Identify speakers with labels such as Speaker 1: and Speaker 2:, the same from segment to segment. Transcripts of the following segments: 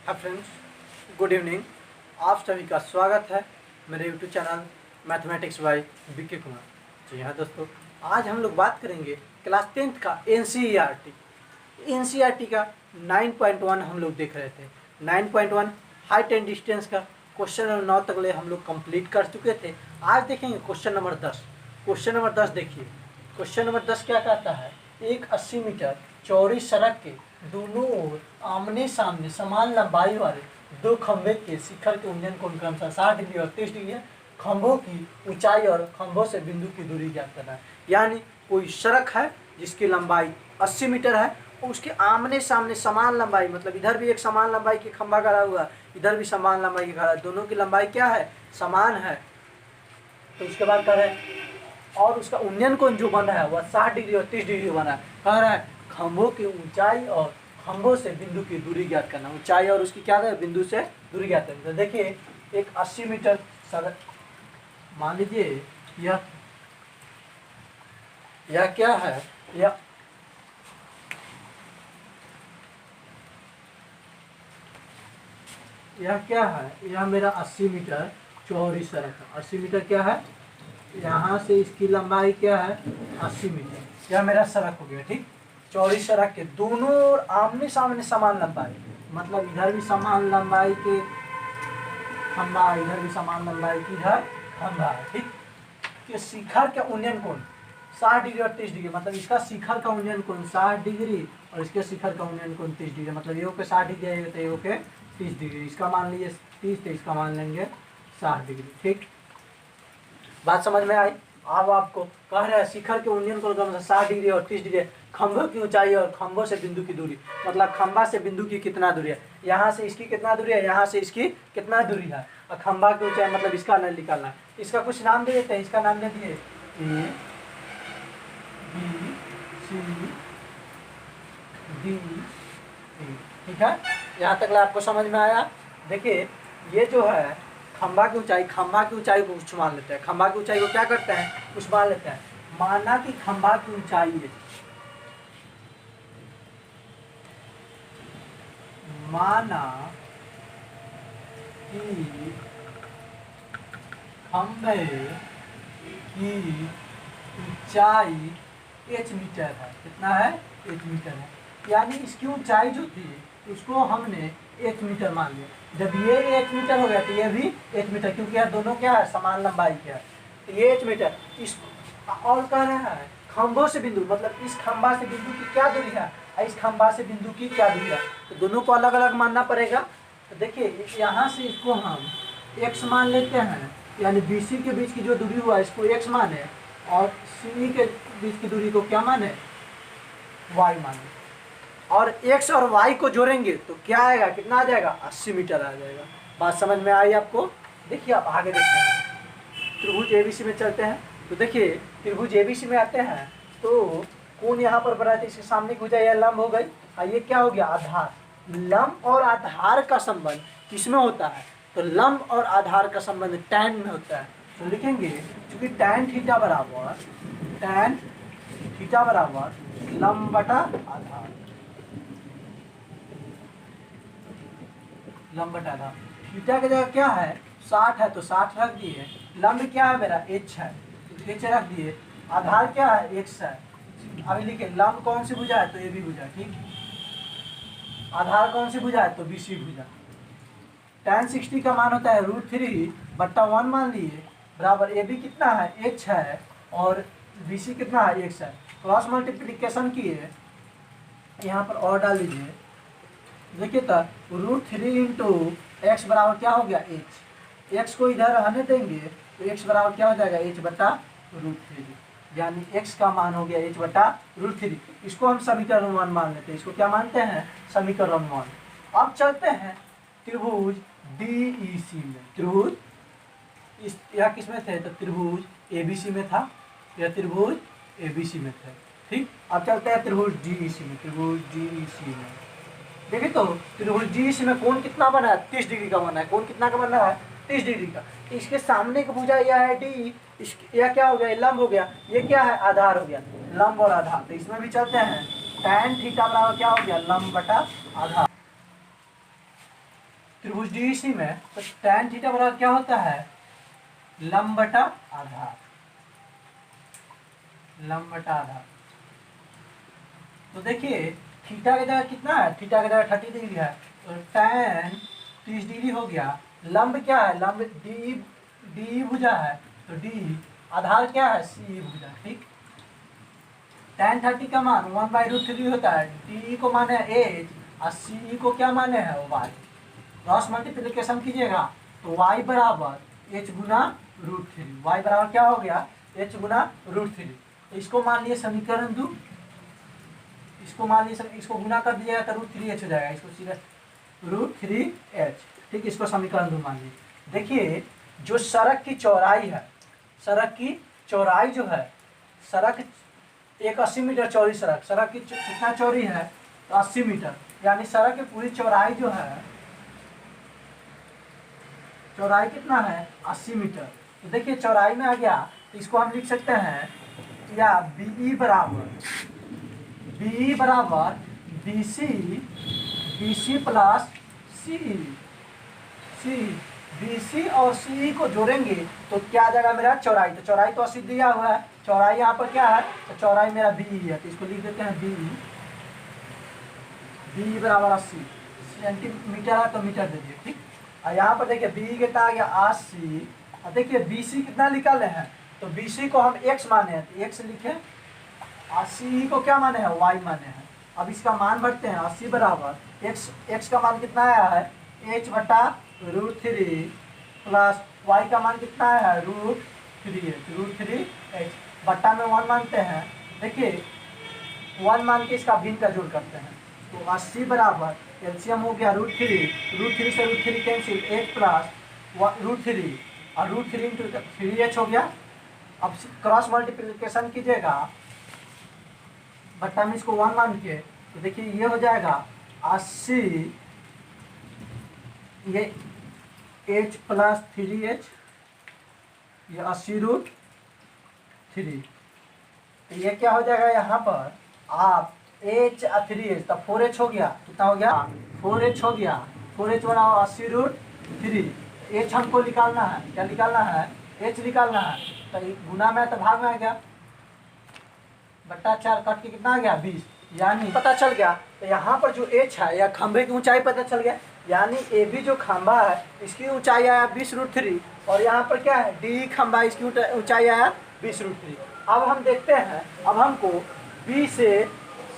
Speaker 1: Hi friends, good evening. आप सभी का स्वागत है मेरे YouTube channel mathematics by BK Kumar. जी हाँ दोस्तों, आज हम लोग बात करेंगे क्लास 10th का एनसीईआरटी का 9.1 हम लोग देख रहे थे। 9.1 हाइट एंड डिस्टेंस का क्वेश्चन नंबर 9 तक ले हम लोग कंप्लीट कर चुके थे। आज देखेंगे क्वेश्चन नंबर 10। क्वेश्चन नंबर 10 देखिए, क्वेश्चन नंबर 10 क्या कहता है, एक 80 मीटर चौड़ी सड़क के दोनों ओर आमने सामने समान लंबाई वाले दो खंभे के शिखर के उन्नयन कोण क्रमशः 60 डिग्री और 30 डिग्री है। खंभों की ऊंचाई और खंभों से बिंदु की दूरी ज्ञात करना है। यानी कोई सड़क है जिसकी लंबाई 80 मीटर है और उसके आमने सामने समान लंबाई, मतलब इधर भी एक समान लंबाई की खंभा खड़ा हुआ है, इधर भी समान लंबाई की खड़ा है, दोनों की लंबाई क्या है, समान है। तो उसके बाद कह रहे हैं और उसका उन्नयन कोण जो बना है वह 60 डिग्री और 30 डिग्री बना है। कह रहा है खंभों की ऊंचाई और खंभों से बिंदु की दूरी ज्ञात करना। ऊंचाई और उसकी क्या है, बिंदु से दूरी ज्ञात करना। तो देखिए एक 80 मीटर सड़क, मान लीजिए यह क्या है, यह क्या है, यह मेरा 80 मीटर चौड़ी सड़क है। 80 मीटर क्या है, यहाँ से इसकी लंबाई क्या है, 80 मीटर। यह मेरा सड़क हो गया, ठीक। चौड़ी सड़क के दोनों ओर आमने सामने समान लंबाई, मतलब इधर भी समान लंबाई के खंभा, इधर भी समान लंबाई की है खंभा, ठीक। के शिखर का उन्नयन कोण 60 डिग्री और 30 डिग्री, मतलब इसका शिखर का उन्नयन कोण 60 डिग्री और इसके शिखर का उन्नयन कोण 30 डिग्री, मतलब ये के 60 डिग्री आएगा तो ये के 30 डिग्री। इसका मान लीजिए 30 तो इसका मान लेंगे 60 डिग्री, ठीक। बात समझ में आई। अब आपको कह रहा है शिखर के उन्नयन कोण क्रमशः 60 डिग्री और 30 डिग्री, खंभों की ऊंचाई और खंभों से बिंदु की दूरी, मतलब खंभा से बिंदु की कितना दूरी है, यहाँ से इसकी कितना दूरी है, यहाँ से इसकी कितना दूरी है, और खंभा की ऊंचाई मतलब इसका निकालना है। इसका कुछ नाम दे देते हैं, इसका नाम दे दिए A B C D E, ठीक है। यहाँ तक आपको समझ में आया। देखिए ये जो है खंभा की ऊंचाई को कुछ मान लेते हैं। खंभा की ऊंचाई को क्या करते हैं, कुछ मान लेते हैं। माना कि खंभा की ऊंचाई है, माना कि खंभे की ऊंचाई h मीटर है। कितना है, h मीटर है। यानी इसकी ऊंचाई जो थी उसको हमने h मीटर मान लिया। जब ये h मीटर हो गया तो ये भी h मीटर, क्योंकि यह दोनों क्या है, समान लंबाई के है, तो ये h मीटर। इस और कह रहा है खंभों से बिंदु, मतलब इस खंभा से बिंदु की क्या दूरी है, इस खंभा से बिंदु की क्या दूरी है, तो दोनों को अलग अलग मानना पड़ेगा। तो देखिए यहाँ से इसको हम x मान लेते हैं, यानी BC के बीच की जो दूरी हुआ इसको x माने, और CE के बीच की दूरी को क्या माने, y माने। और x और y को जोड़ेंगे तो क्या आएगा, कितना आ जाएगा, 80 मीटर आ जाएगा। बात समझ में आई आपको। देखिए आप आगे देखते हैं, त्रिभुज ABC में चलते हैं। तो देखिए त्रिभुज ABC में आते हैं तो कोण यहाँ पर बना है, इसके सामने की भुजा यह लंब हो गई, और ये क्या हो गया, आधार। लंब और आधार का संबंध किसमें होता है, तो लंब और आधार का संबंध tan में होता है। तो लिखेंगे क्योंकि tan थीटा बराबर लंब बटा आधार, लंब बटा आधार। थीटा की जगह क्या है, 60 है तो 60 रख दिए, लंब क्या है मेरा, h है तो h रख दिए, आधार क्या है, x है। अभी लिखे लंब कौन सी भुजा है, तो ये भी भुजा, ठीक। आधार कौन सी भुजा है, तो BC भुजा। tan 60 का मान होता है √3/1 मान लिए, बराबर AB कितना है, h है, और BC कितना है, x है। क्रॉस मल्टीप्लिकेशन किए, यहाँ पर और डाल दीजिए। देखिए तो √3 × x बराबर क्या हो गया, h। x को इधर रहने देंगे तो x बराबर क्या हो जाएगा, h/√3, यानी x का मान हो गया h/√3। इसको हम समीकरण 1 मान लेते हैं। इसको क्या मानते हैं, समीकरण 1। अब चलते हैं त्रिभुज DEC में। त्रिभुज यह किस में थे, तो त्रिभुज ABC में था, यह त्रिभुज ABC में थे, ठीक। अब चलते हैं त्रिभुज DEC में। त्रिभुज DEC में देखिए तो त्रिभुज DEC में कोण कितना बना है, 30 डिग्री का बना है। कोण कितना का बना है, 30 डिग्री का। इसके सामने की भुजा यह है D, यह क्या हो गया, लंब हो गया, ये क्या है, आधार हो गया, लंब और आधार। तो इसमें भी चलते हैं, tan थीटा बराबर क्या हो गया, लंब बटा आधार। त्रिभुज डीईसी में तो tan थीटा बराबर क्या होता है, लंब बटा आधार, लंब बटा आधार। तो देखिए थीटा की जगह कितना है, थीटा की जगह 30 डिग्री है, तो tan 30 डिग्री हो गया। लंब क्या है, लंब डी भुजा है, तो डी आधार क्या है, सी भुजा। ठीक, tan 30 का मान 1/√3 होता है। डी को माने एच और सी को क्या माने हैं, वाई। क्रॉस मल्टीप्लिकेशन कीजिएगा तो y बराबर h गुना √3, y बराबर क्या हो गया, h गुना √3। तो इसको मान लिए समीकरण 2, इसको मान लिए, इसको गुना कर दिएगा तो √3h हो जाएगा, इसको सीधे √3h। ठीक, इसको समीकरण 2 मान लीजिए। देखिए जो सड़क की चौड़ाई है, सड़क की चौड़ाई जो है, सड़क एक 80 मीटर चौड़ी सड़क की कितना चौड़ी है, तो 80 मीटर, यानी सड़क की पूरी चौड़ाई जो है, चौड़ाई कितना है, 80 मीटर। तो देखिए चौड़ाई में आ गया, तो इसको हम लिख सकते हैं या BE बराबर BC प्लस CE। BC और CE को जोड़ेंगे तो क्या आ जाएगा मेरा, चौड़ाई। तो चौड़ाई तो 80 दिया हुआ है, चौड़ाई यहाँ पर क्या है, तो चौड़ाई मेरा BE है, तो इसको लिख देते हैं BE बराबर 80 सेंटीमीटर है तो मीटर दे दिए। ठीक, और यहाँ पर देखिए BE कितना आ गया, 80। और देखिए BC कितना निकाले हैं, तो BC को हम x माने हैं तो x लिखे, और CE को क्या माने हैं, y माने हैं। अब इसका मान भरते हैं, 80 बराबर x का मान कितना आया है, h बटा √3 प्लस y का मान कितना आया है, √3h बट्टा में 1 मानते हैं। देखिए 1 मान के इसका भिन्न का जोड़ करते हैं, तो 80 बराबर एलसीएम हो गया √3 से √3 कैंसिल, 1 प्लस √3 और √3 इंटू 3h हो गया। अब क्रॉस मल्टीप्लिकेशन कीजिएगा बट्टा में इसको 1 मान के, तो देखिए ये हो जाएगा 80, ये h प्लस 3h, ये 80√3। तो ये क्या हो जाएगा, यहाँ पर आप h 3h, तब 4h हो गया, कितना हो गया, 4h हो गया। 4h बनाओ 80√3, h हमको निकालना है, क्या निकालना है, h निकालना है। तो गुना में तो भाग में आ गया, बट्टा 4 कट के कितना आ गया, 20, यानी पता चल गया। तो यहाँ पर जो h है या खंभे की ऊंचाई पता चल गया, यानी ए बी जो खंभा है इसकी ऊंचाई आया 20√3, और यहाँ पर क्या है, डी खंभा, इसकी ऊंचाई आया 20√3। अब हम देखते हैं, अब हमको बी से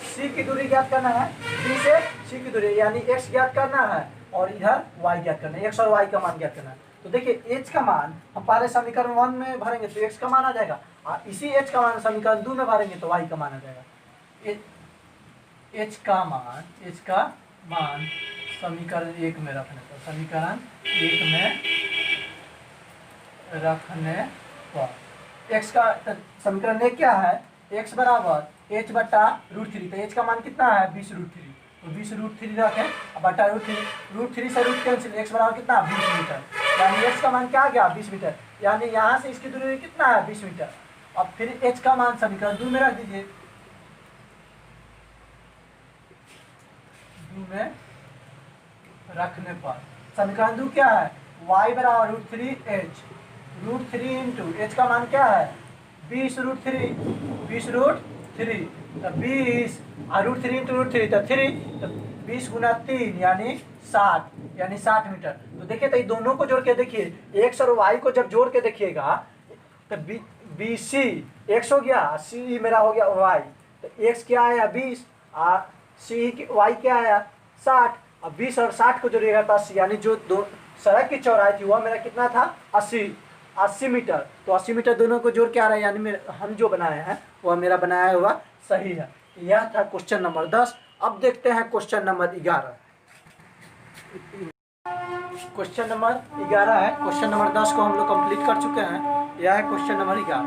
Speaker 1: सी की दूरी ज्ञात करना है, बी से सी की दूरी यानी x ज्ञात करना है, और इधर y ज्ञात करना है, x और y का मान ज्ञात करना है। तो देखिए h का मान हम पहले समीकरण 1 में भरेंगे तो x का मान आ जाएगा, और इसी h का मान समीकरण 2 में भरेंगे तो y का मान आ जाएगा। h का मान समीकरण 1 में रखने पर, समीकरण 1 में रखने पर x का समीकरण 1 क्या है, x बराबर h बटा √3। तो h का मान कितना है, 20√3, तो 20√3 रखें, बटा √3 से रूट कैंसिल, x बराबर कितना, 20 मीटर, यानी x का मान क्या आ गया, 20 मीटर, यानी यहाँ से इसकी दूरी कितना है, 20 मीटर। अब फिर h का मान समीकरण 2 में रख दीजिए, 2 में रखने पर समीकरण 2 क्या है, y बराबर √3h, √3 इंटू h का मान क्या है, 20√3, 20√3, तो 20 और √3 इंटू √3 तो 3, तो 20 गुना 3 यानी 60, यानी 60 मीटर। तो देखिए, तो ये दोनों को जोड़ के देखिए, x और y को जब जोड़ के देखिएगा तो BC x हो गया, CE मेरा हो गया y, तो x क्या आया 20 और CE y क्या आया 60, अब 20 और 60 को जोड़िएगा तो 80, यानी जो दो सड़क की चौड़ाई थी वह मेरा कितना था, 80 मीटर। तो 80 मीटर दोनों को जोड़ के आ रहा है, यानी हम जो बनाए हैं वह मेरा बनाया हुआ सही है। यह था क्वेश्चन नंबर 10। अब देखते हैं क्वेश्चन नंबर 11। क्वेश्चन नंबर 11 है, क्वेश्चन नंबर 10 को हम लोग कंप्लीट कर चुके हैं। यह है क्वेश्चन नंबर 11।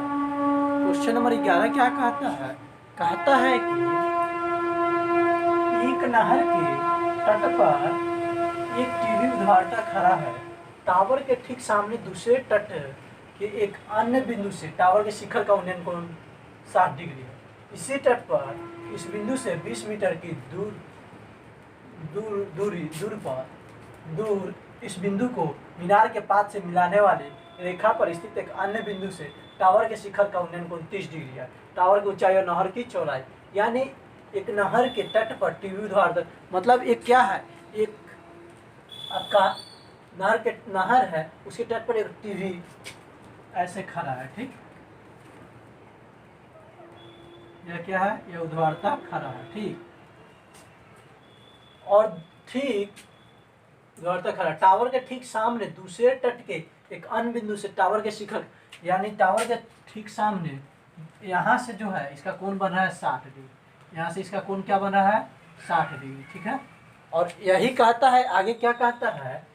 Speaker 1: क्वेश्चन नंबर 11 क्या कहता है, कहता है कि एक नहर के तट पर एक टीवी उद्वारता खड़ा है, टावर के ठीक सामने दूसरे तट के एक अन्य बिंदु से टावर के शिखर का उन्नयन कोण 60 डिग्री है। इसी तट पर इस बिंदु से 20 मीटर की दूर पर दूर इस बिंदु को मीनार के पाद से मिलाने वाली रेखा पर स्थित एक अन्य बिंदु से टावर के शिखर का उन्नयन कोण 30 डिग्री है। टावर की ऊंचाई और नहर की चौड़ाई, यानी एक नहर के तट पर टीवी उद्वार तक, मतलब एक क्या है, एक आपका नहर है, उसके तट पर एक टीवी ऐसे खड़ा है। ठीक, यह क्या है, यह उद्वारता खड़ा है। ठीक, और ठीक उद्वारता खड़ा, टावर के ठीक सामने दूसरे तट के एक अन्य बिंदु से टावर के शिखर, यानी टावर के ठीक सामने यहाँ से जो है इसका कोण बन रहा है 60 डिग्री, यहाँ से इसका कोण क्या बन रहा है 60 डिग्री। ठीक है, और यही कहता है आगे, क्या कहता है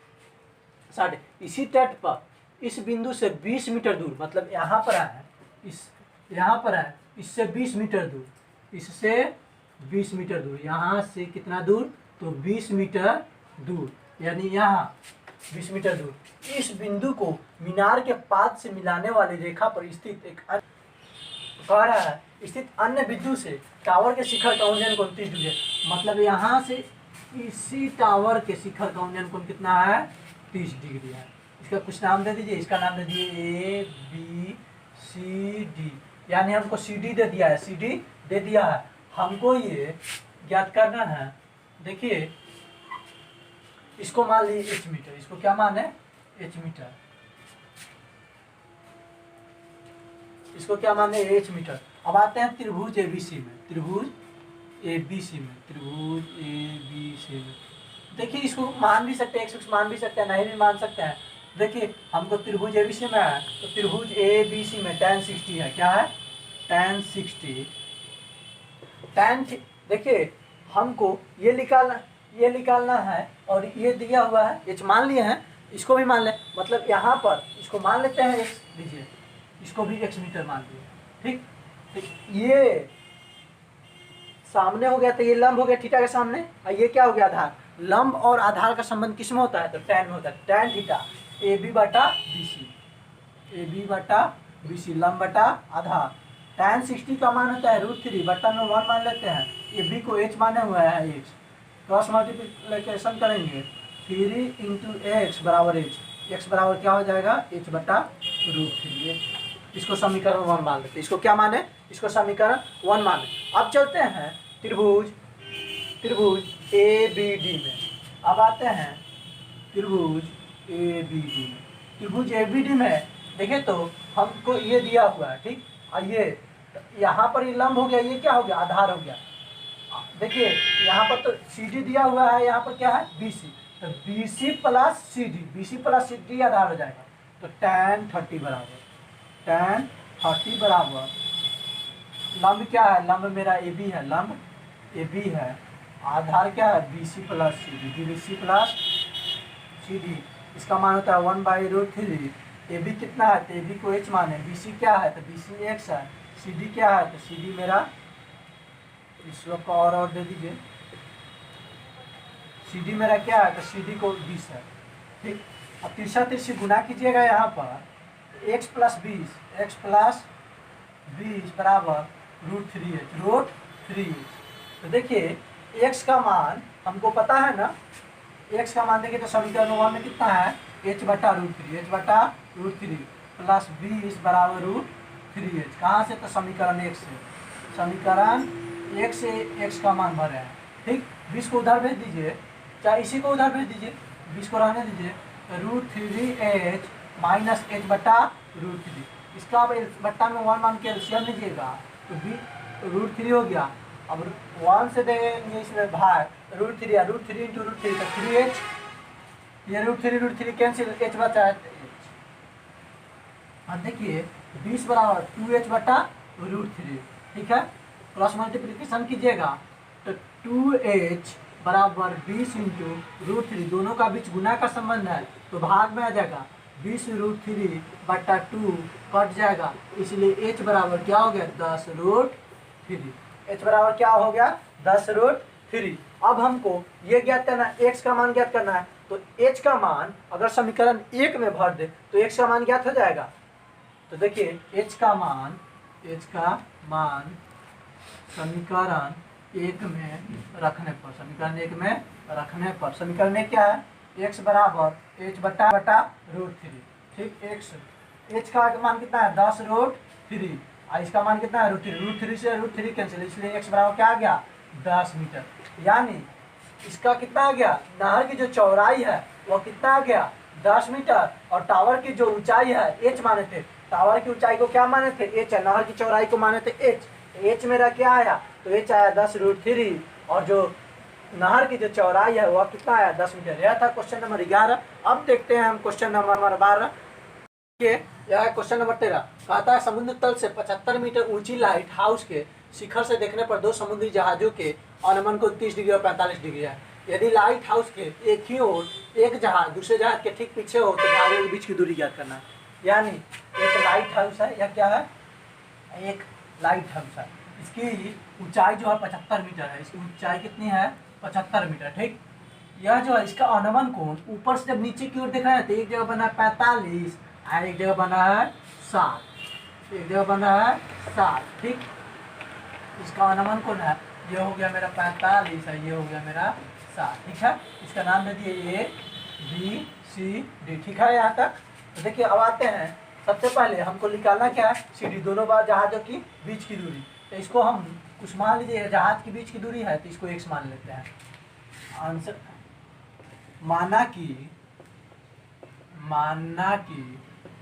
Speaker 1: 60, इसी तट पर इस बिंदु से 20 मीटर दूर, मतलब यहाँ पर है, इस यहाँ पर है, इससे 20 मीटर दूर, इससे 20 मीटर दूर, यहाँ से कितना दूर, तो 20 मीटर दूर, यानी यहाँ 20 मीटर दूर इस बिंदु को मीनार के पाद से मिलाने वाली रेखा पर स्थित एक कह रहा है स्थित अन्य बिंदु से टावर के शिखर का उन्नयन कोण 30 डिग्री, मतलब यहाँ से इसी टावर के शिखर का उन्नयन कोण कितना है, 30 डिग्री है। इसका कुछ नाम दे दीजिए, इसका नाम दे दीजिए ABCD, यानी हमको CD दे दिया है, CD दे दिया है, हमको ये ज्ञात करना है। देखिए इसको मान लीजिए H मीटर, इसको क्या मान है, H मीटर, इसको क्या माने, H मीटर। अब आते हैं त्रिभुज ABC में, त्रिभुज ABC में, त्रिभुज ABC में देखिए इसको मान भी सकते हैं, x मान भी सकते हैं, नहीं भी मान सकते हैं। देखिए हमको त्रिभुज ABC में है, तो त्रिभुज ABC में tan 60 है, क्या है, tan 60, देखिए हमको ये निकालना है, और ये दिया हुआ है h मान लिए हैं, इसको भी मान लें, मतलब यहाँ पर इसको मान लेते हैं x, लीजिए इसको भी x मीटर मान लिए। ठीक, तो ये सामने हो गया, तो ये लंब हो गया थीटा के सामने, और ये क्या हो गया, आधार। लंब और आधार का संबंध किस में होता है, तो tan में होता है, tan थीटा AB बटा BC, लंब बटा आधार। tan 60 का मान होता है √3 बटा में 1 मान लेते हैं, ये B को h माने हुआ है, x क्रॉस मल्टीप्लिकेशन करेंगे, 3 × x बराबर x बराबर क्या हो जाएगा, h बटा √3। इसको समीकरण 1 मान लेते हैं, इसको क्या माने, इसको समीकरण 1 माने। अब चलते हैं त्रिभुज ABD में। अब आते हैं त्रिभुज ABD में देखिए तो हमको ये दिया हुआ है। ठीक, और ये यहाँ पर ये लंब हो गया, ये क्या हो गया, आधार हो गया। देखिए यहाँ पर तो CD दिया हुआ है, यहाँ पर क्या है, BC, तो BC प्लस CD आधार हो जाएगा, तो tan 30 बराबर लंब क्या है, लंब मेरा AB है, लंब AB है, आधार क्या है, BC प्लस CD, इसका मान होता है 1/√3। AB कितना है, तो AB को h माने, BC क्या है, तो BC x है, CD क्या है, तो CD मेरा, इस लोग को और दे दीजिए, CD मेरा क्या है, तो CD को 20 है। ठीक, अब तिरछा गुना कीजिएगा, यहाँ पर x प्लस 20 बराबर √3h। तो देखिए x का मान हमको पता है ना, x का मान देखिए तो समीकरण 1 में कितना है, h बटा √3 प्लस 20 बराबर √3h, कहाँ से, तो समीकरण 1 से, समीकरण 1 से x का मान भरे हैं। ठीक, 20 को उधर भेज दीजिए, चाहे इसी को उधर भेज दीजिए, 20 को रहने दीजिए, √3h माइनस h बटा √3, इसका अब बट्टा में 1 मान के एलसीएम लीजिएगा, तो √3 हो गया। अब 1 से देंगे इसमें भाग, √3 या √3 × √3 तो 3h, ये √3 कैंसिल, h बचा है h। अब देखिए 20 बराबर 2h बटा √3। ठीक है, क्रॉस मल्टीप्लिकेशन कीजिएगा, तो 2h बराबर 20 × √3, दोनों का बीच गुना का संबंध है, तो भाग में आ जाएगा 20 √3 बटा 2 कट जाएगा, इसलिए h बराबर क्या हो गया, 10√3। h बराबर क्या हो गया, 10√3। अब हमको ये ज्ञात करना है, x का मान ज्ञात करना है, तो h का मान अगर समीकरण 1 में भर दे तो x का मान ज्ञात हो जाएगा। तो देखिए h का मान समीकरण 1 में रखने पर, समीकरण 1 क्या है, x बराबर एच बटा बटा रूट थ्री। ठीक, एच का मान कितना है 10 रूट थ्री और इसका मान कितना है रूट थ्री से रूट थ्री कैंसिल, इसलिए एक्स बराबर क्या आ गया 10 मीटर। यानी इसका कितना आ गया, नहर की जो चौड़ाई है वो कितना आ गया 10 मीटर और टावर की जो ऊंचाई है एच माने थे, टावर की ऊंचाई को क्या माने थे एच है, नहर की चौड़ाई को माने थे एच, एच मेरा क्या आया तो एच आया 10 रूट थ्री और जो नहर की जो चौड़ाई है वह कितना आया 10 मीटर। यह था क्वेश्चन नंबर 11। अब देखते हैं हम क्वेश्चन नंबर 12 के। यह है क्वेश्चन नंबर 13। कहता है समुद्र तल से 75 मीटर ऊंची लाइट हाउस के शिखर से देखने पर दो समुद्री जहाजों के अनुमान को 30 डिग्री और 45 डिग्री है। यदि लाइट हाउस के एक ही ओर एक जहाज दूसरे जहाज के ठीक पीछे हो तो जहाजों के बीच की दूरी ज्ञात करना है। यानी एक लाइट हाउस है, यह क्या है एक लाइट हाउस है, इसकी ऊंचाई जो है 75 मीटर है, इसकी ऊंचाई कितनी है 75 मीटर। ठीक, यह जो है इसका अनुमान कोण ऊपर से जब नीचे की ओर देख रहे हैं तो एक जगह बना है 45 और एक जगह बना है 60, एक जगह बना है 60। ठीक, इसका अनुमान कोण है ये हो गया मेरा 45 है, ये हो गया मेरा 60। ठीक है, इसका नाम दे दिए ए बी सी डी। ठीक है यहाँ तक। तो देखिए अब आते हैं, सबसे पहले हमको निकालना क्या है सी डी, दोनों बार जहाजों की बीच की दूरी। तो इसको हम कुछ मान लीजिए जहाज के बीच की दूरी है तो इसको x मान लेते हैं। आंसर माना कि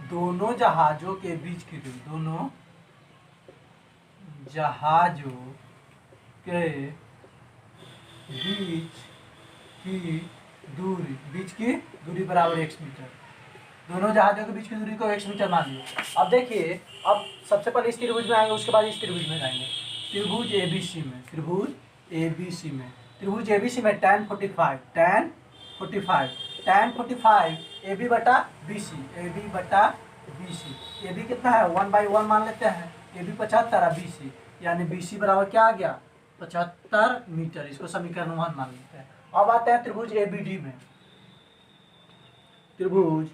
Speaker 1: दोनों जहाजों के बीच की दूरी, दोनों जहाजों के बीच की दूरी बराबर x मीटर, दोनों जहाजों के बीच की दूरी को x मीटर मान लिया। अब देखिए, अब सबसे पहले इस त्रिभुज में आएंगे, उसके बाद इस त्रिभुज में जाएंगे। त्रिभुज ABC में, त्रिभुज ABC में, त्रिभुज ABC में tan 45, tan 45 AB बटा BC, AB बटा BC, AB कितना है 1/1 मान लेते हैं, AB 75 और BC, यानी BC बराबर क्या आ गया 75 मीटर। इसको समीकरण 1 मान लेते हैं। अब आते हैं त्रिभुज ABD में, त्रिभुज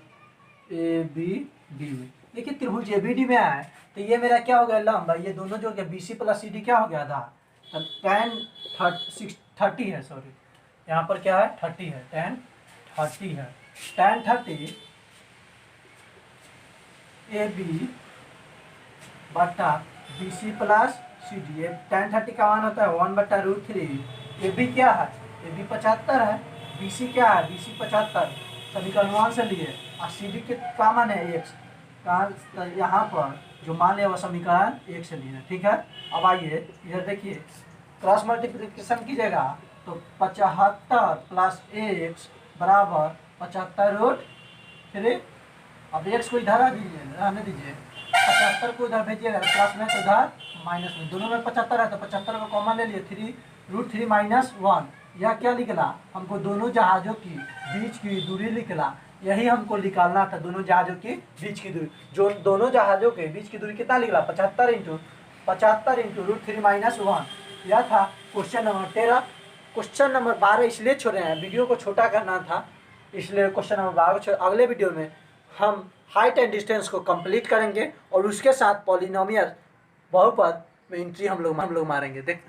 Speaker 1: ABD में। देखिए त्रिभुज ABD में आए तो ये मेरा क्या हो गया लंब, ये दोनों जो गया BC प्लस CD क्या हो गया आधा, तो tan 30 है, सॉरी यहाँ पर क्या है 30 है, tan 30 है, tan 30 AB बटा BC प्लस CD। tan 30 का मान होता है 1/√3। AB क्या है AB 75 है, BC क्या है BC 75 समीकरण 1 से लिए और CD के का मान है x का, यहाँ पर जो मान है वह समीकरण 1 से लिए। ठीक है, अब आइए इधर देखिए, क्रॉस मल्टीप्लिकेशन कीजिएगा तो 75 प्लस x बराबर 75√3। अब x को इधर रहने दीजिए, 75 को इधर भेजिएगा प्लस में तो इधर माइनस में, दोनों में 75 है तो 75 को कॉमन ले लिए, 3√3 माइनस 1। यह क्या निकला हमको दोनों जहाजों की बीच की दूरी निकला, यही हमको निकालना था दोनों जहाजों की बीच की दूरी। जो दोनों जहाजों के बीच की दूरी कितना निकला 75 इंटू √3 माइनस 1। यह था क्वेश्चन नंबर 13। क्वेश्चन नंबर 12 इसलिए छोड़ रहे हैं, वीडियो को छोटा करना था, इसलिए क्वेश्चन नंबर 12 अगले वीडियो में हम हाइट एंड डिस्टेंस को कंप्लीट करेंगे और उसके साथ पॉलिनोमियल बहुपद में एंट्री हम लोग मारेंगे। देख